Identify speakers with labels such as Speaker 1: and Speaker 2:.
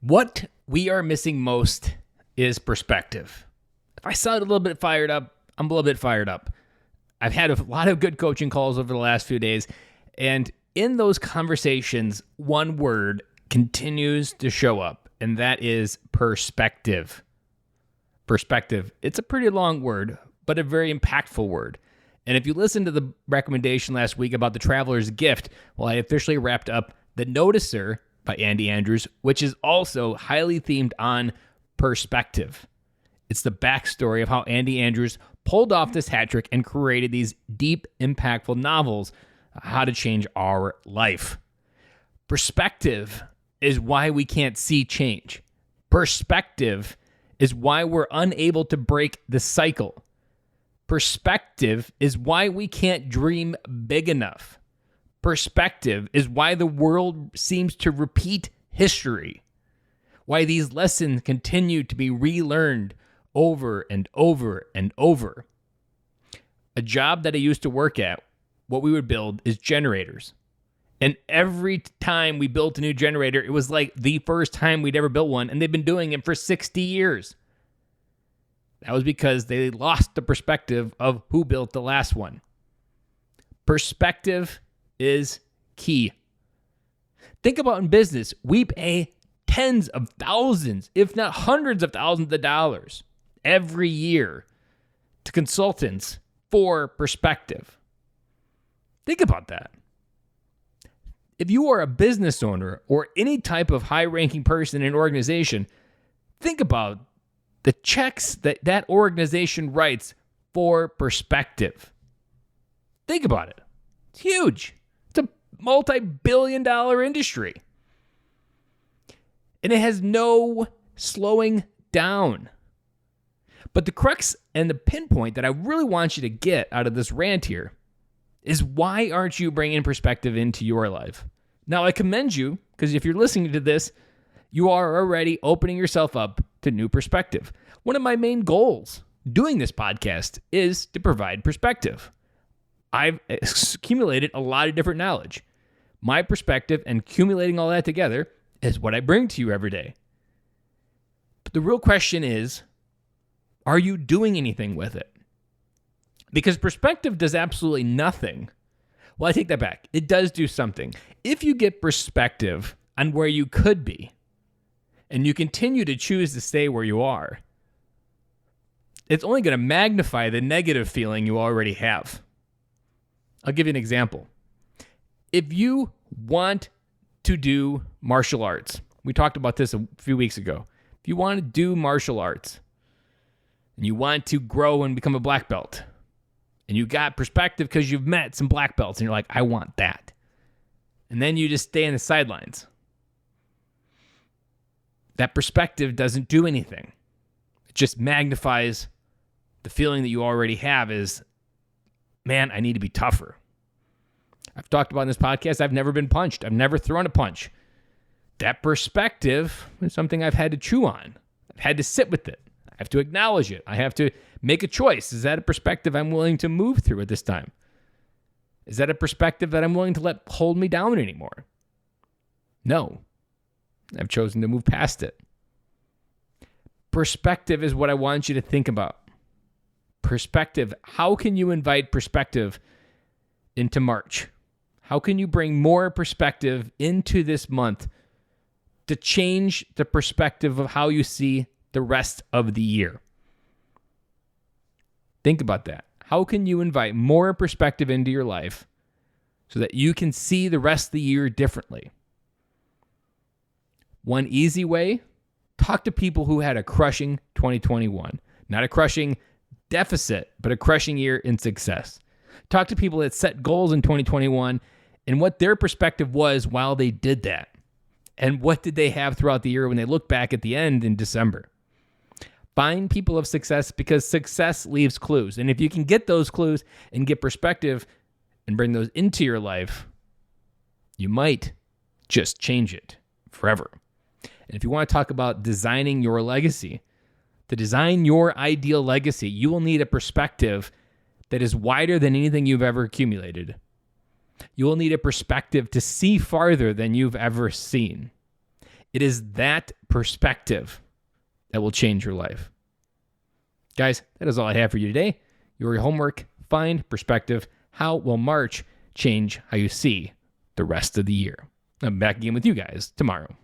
Speaker 1: What we are missing most is perspective. If I sound a little bit fired up, I'm a little bit fired up. I've had a lot of good coaching calls over the last few days, and in those conversations, one word continues to show up, and that is perspective. Perspective. It's a pretty long word, but a very impactful word. And if you listen to the recommendation last week about the traveler's gift, well, I officially wrapped up The Noticer by Andy Andrews, which is also highly themed on perspective. It's the backstory of how Andy Andrews pulled off this hat trick and created these deep, impactful novels, how to change our life. Perspective is why we can't see change. Perspective is why we're unable to break the cycle. Perspective is why we can't dream big enough. Perspective is why the world seems to repeat history, why these lessons continue to be relearned over and over and over. A job that I used to work at, what we would build is generators. And every time we built a new generator, it was like the first time we'd ever built one, and they've been doing it for 60 years. That was because they lost the perspective of who built the last one. Perspective is key. Think about in business, we pay tens of thousands, if not hundreds of thousands of dollars every year to consultants for perspective. Think about that. If you are a business owner or any type of high-ranking person in an organization, think about the checks that organization writes for perspective. Think about it. It's huge. It's a multi-billion-dollar industry. And it has no slowing down. But the crux and the pinpoint that I really want you to get out of this rant here is, why aren't you bringing perspective into your life? Now, I commend you, because if you're listening to this, you are already opening yourself up to new perspective. One of my main goals doing this podcast is to provide perspective. I've accumulated a lot of different knowledge. My perspective and accumulating all that together is what I bring to you every day. But the real question is, are you doing anything with it? Because perspective does absolutely nothing. Well, I take that back. It does do something. If you get perspective on where you could be, and you continue to choose to stay where you are, it's only going to magnify the negative feeling you already have. I'll give you an example. If you want to do martial arts, we talked about this a few weeks ago. If you want to do martial arts, and you want to grow and become a black belt, and you got perspective because you've met some black belts, and you're like, I want that. And then you just stay on the sidelines. That perspective doesn't do anything. It just magnifies the feeling that you already have is, man, I need to be tougher. I've talked about in this podcast, I've never been punched. I've never thrown a punch. That perspective is something I've had to chew on. I've had to sit with it. I have to acknowledge it. I have to make a choice. Is that a perspective I'm willing to move through at this time? Is that a perspective that I'm willing to let hold me down anymore? No. I've chosen to move past it. Perspective is what I want you to think about. Perspective. How can you invite perspective into March? How can you bring more perspective into this month to change the perspective of how you see the rest of the year? Think about that. How can you invite more perspective into your life so that you can see the rest of the year differently? One easy way, talk to people who had a crushing 2021. Not a crushing deficit, but a crushing year in success. Talk to people that set goals in 2021 and what their perspective was while they did that. And what did they have throughout the year when they look back at the end in December? Find people of success, because success leaves clues. And if you can get those clues and get perspective and bring those into your life, you might just change it forever. And if you want to talk about designing your legacy, to design your ideal legacy, you will need a perspective that is wider than anything you've ever accumulated. You will need a perspective to see farther than you've ever seen. It is that perspective that will change your life. Guys, that is all I have for you today. Your homework, find perspective. How will March change how you see the rest of the year? I'm back again with you guys tomorrow.